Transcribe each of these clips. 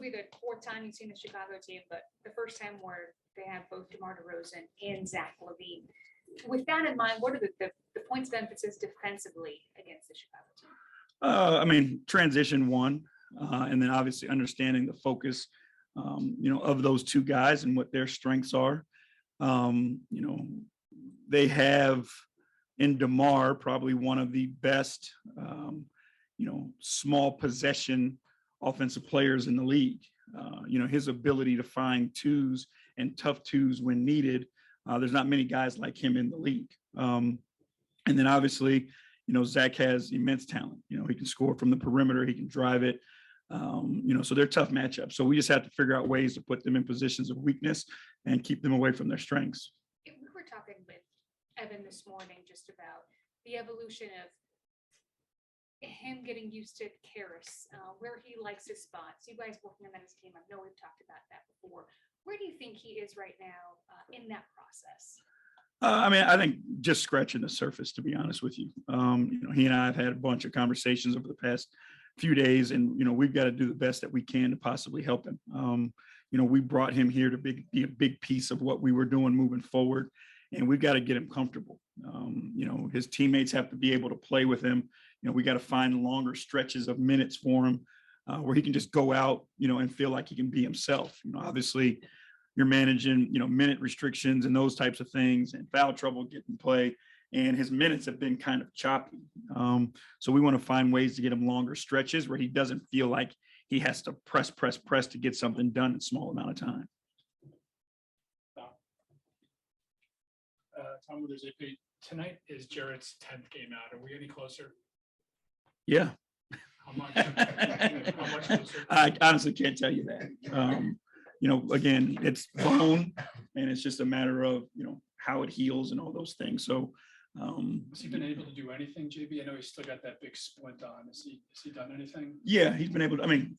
will be the fourth time you've seen the Chicago team, but the first time where they have both DeMar DeRozan and Zach LaVine. With that in mind, what are the points of emphasis defensively against the Chicago team? I mean, transition one, and then obviously understanding the focus, of those two guys and what their strengths are. They have in DeMar probably one of the best, small possession offensive players in the league. His ability to find twos and tough twos when needed. There's not many guys like him in the league. And then obviously, Zach has immense talent. He can score from the perimeter. He can drive it. So they're tough matchups. So we just have to figure out ways to put them in positions of weakness and keep them away from their strengths. We were talking with Evan this morning just about the evolution of him getting used to Karis, where he likes his spots. You guys working on that as a team, I know we've talked about that before. Where do you think he is right now in that process? I think just scratching the surface, to be honest with you. He and I have had a bunch of conversations over the past few days, and, we've got to do the best that we can to possibly help him. We brought him here to be a big piece of what we were doing moving forward, and we've got to get him comfortable. His teammates have to be able to play with him. We got to find longer stretches of minutes for him where he can just go out, and feel like he can be himself. Obviously you're managing, minute restrictions and those types of things and foul trouble getting play. And his minutes have been kind of choppy. So we want to find ways to get him longer stretches where he doesn't feel like he has to press to get something done in a small amount of time. Tom Withers, AP, tonight is Jarrett's 10th game out. Are we any closer? Yeah. How much? How much closer? I honestly can't tell you that. Again, it's bone, and it's just a matter of, how it heals and all those things. So, has he been able to do anything, JB? I know he's still got that big splint on. Has he done anything? Yeah, he's been able to. I mean,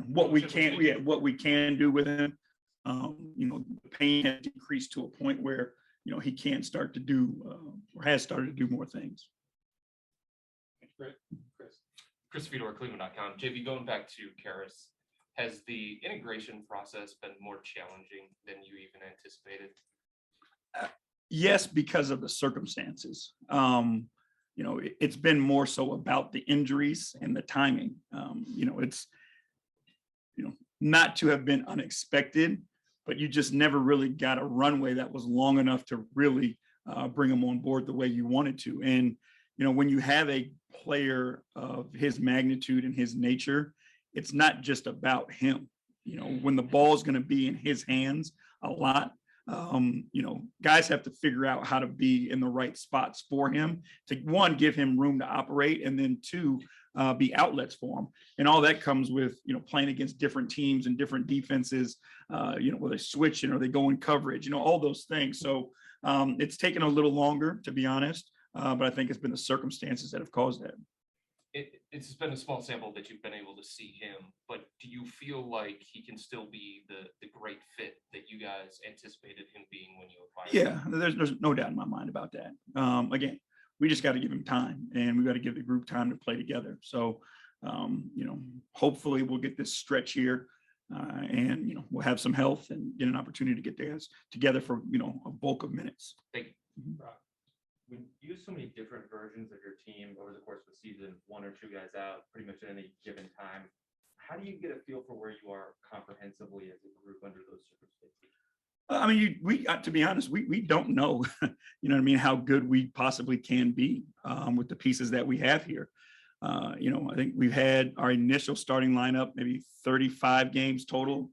what we can do with him. The pain has decreased to a point where he can start to do or has started to do more things. Chris Fedor, Cleveland.com. JB, going back to Karis, has the integration process been more challenging than you even anticipated? Yes, because of the circumstances. It's been more so about the injuries and the timing. It's not to have been unexpected, but you just never really got a runway that was long enough to really bring them on board the way you wanted to. And when you have a player of his magnitude and his nature, it's not just about him. When the ball is going to be in his hands a lot, guys have to figure out how to be in the right spots for him to, one, give him room to operate, and then two, be outlets for him. And all that comes with, playing against different teams and different defenses, where they switch and are they go in coverage, all those things. So it's taken a little longer, to be honest, but I think it's been the circumstances that have caused that. It's been a small sample that you've been able to see him, but do you feel like he can still be the great fit that you guys anticipated him being when you acquired him? Yeah, there's no doubt in my mind about that. Again, we just got to give him time, and we got to give the group time to play together. So, hopefully we'll get this stretch here, and we'll have some health and get an opportunity to get guys together for a bulk of minutes. Thank you. When you use so many different versions of your team over the course of the season, one or two guys out pretty much at any given time, how do you get a feel for where you are comprehensively as a group under those circumstances? I mean, we to be honest, we don't know, how good we possibly can be with the pieces that we have here. I think we've had our initial starting lineup, maybe 35 games total.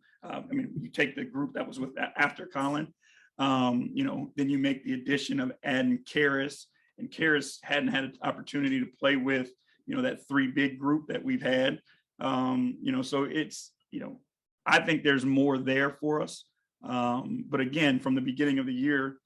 You take the group that was with after Colin. Then you make the addition of adding Karis, and Karis hadn't had an opportunity to play with, that three big group that we've had. So it's, I think there's more there for us. But again, from the beginning of the year,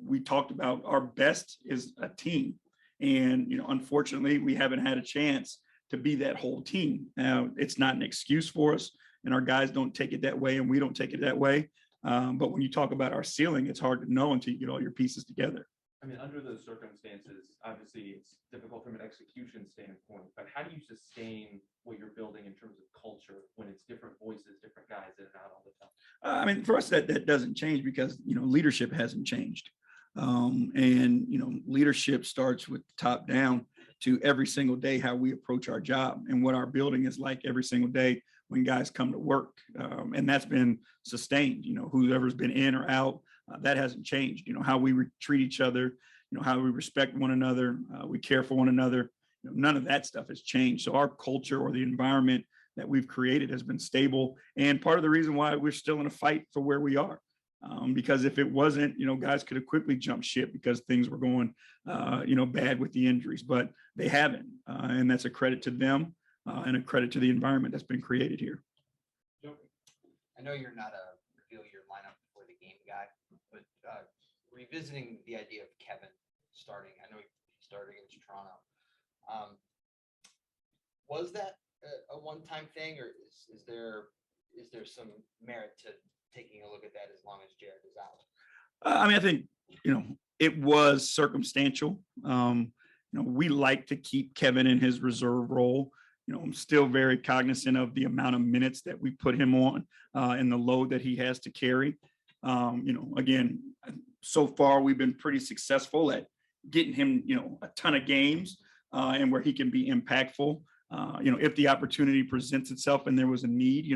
we talked about our best is a team. And, unfortunately, we haven't had a chance to be that whole team. Now, it's not an excuse for us, and our guys don't take it that way, and we don't take it that way. But when you talk about our ceiling, it's hard to know until you get all your pieces together. I mean, under those circumstances, obviously it's difficult from an execution standpoint, but how do you sustain what you're building in terms of culture when it's different voices, different guys in and out all the time? I mean, for us, that doesn't change because, leadership hasn't changed. And, leadership starts with the top down to every single day, how we approach our job and what our building is like every single day when guys come to work. And that's been sustained, whoever's been in or out, that hasn't changed. How we treat each other, how we respect one another, we care for one another. None of that stuff has changed. So our culture or the environment that we've created has been stable. And part of the reason why we're still in a fight for where we are. Because if it wasn't, guys could have quickly jumped ship because things were going, bad with the injuries, but they haven't. And that's a credit to them and a credit to the environment that's been created here. I know you're not a reveal your lineup before the game guy, but revisiting the idea of Kevin starting, I know he started against Toronto. Was that a one-time thing, or is there some merit to taking a look at that as long as Jarrett is out? I mean, I think, it was circumstantial. We like to keep Kevin in his reserve role. I'm still very cognizant of the amount of minutes that we put him on and the load that he has to carry. Again, so far we've been pretty successful at getting him, a ton of games and where he can be impactful. If the opportunity presents itself and there was a need,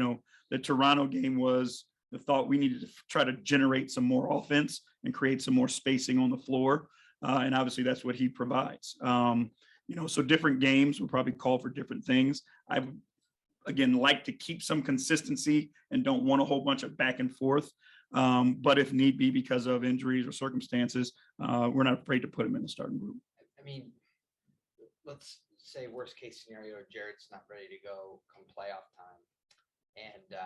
the Toronto game was the thought we needed to try to generate some more offense and create some more spacing on the floor. And obviously that's what he provides. So different games will probably call for different things. I would, again, like to keep some consistency and don't want a whole bunch of back and forth. But if need be, because of injuries or circumstances, we're not afraid to put him in the starting group. I mean, let's say worst case scenario, Jarrett's not ready to go come playoff time. And,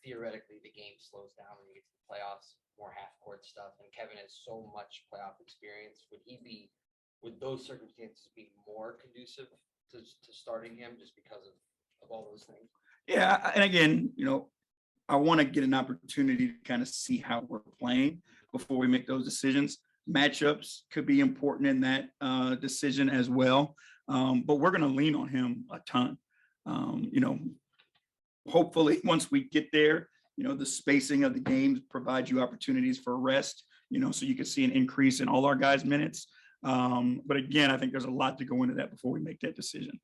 theoretically the game slows down when you get to the playoffs, more half court stuff. And Kevin has so much playoff experience. Would those circumstances be more conducive to starting him just because of all those things? Yeah. And again, I want to get an opportunity to kind of see how we're playing before we make those decisions. Matchups could be important in that decision as well. But we're going to lean on him a ton. Hopefully once we get there, the spacing of the games provides you opportunities for rest, so you can see an increase in all our guys' minutes. But again, I think there's a lot to go into that before we make that decision.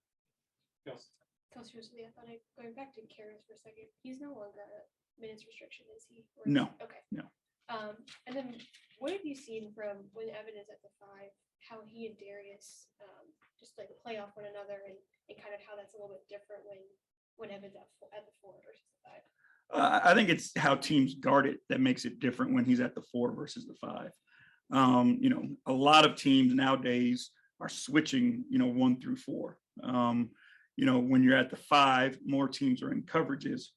Coach Rosalie, I thought going back to Karras for a second, he's no longer a minutes restriction, is he? Or No. Okay. No. And then what have you seen from when Evan is at the 5, how he and Darius just like play off one another and kind of how that's a little bit different when Evan's at the 4 versus the 5? I think it's how teams guard it that makes it different when he's at the 4 versus the 5. A lot of teams nowadays are switching, 1 through 4. When you're at the 5, more teams are in coverages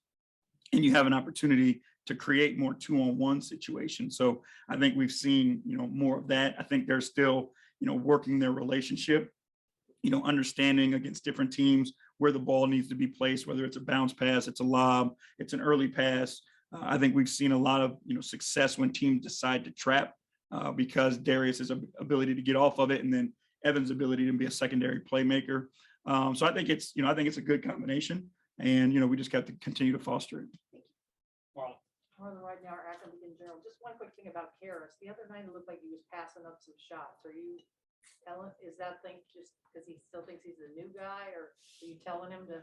and you have an opportunity to create more 2-on-1 situations. So I think we've seen, more of that. I think they're still, working their relationship, understanding against different teams where the ball needs to be placed, whether it's a bounce pass, it's a lob, it's an early pass. I think we've seen a lot of, success when teams decide to trap because Darius's ability to get off of it and then Evan's ability to be a secondary playmaker. So I think it's a good combination and, we just got to continue to foster it. Well, More than right now, our academic in general. Just one quick thing about Karras. The other night it looked like he was passing up some shots. Are you telling? Is that thing just because he still thinks he's a new guy, or are you telling him to?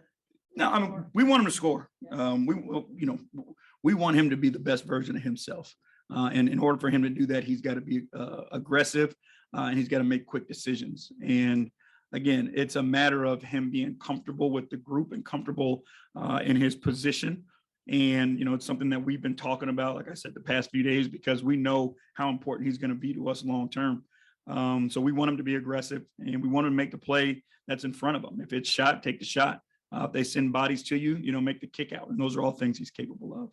No, I mean, we want him to score. We want him to be the best version of himself. And in order for him to do that, he's got to be aggressive and he's got to make quick decisions. And again, it's a matter of him being comfortable with the group and comfortable in his position. And, it's something that we've been talking about, like I said, the past few days, because we know how important he's going to be to us long term. So we want him to be aggressive and we want him to make the play that's in front of him. If it's shot, take the shot. If they send bodies to you, make the kick out. And those are all things he's capable of.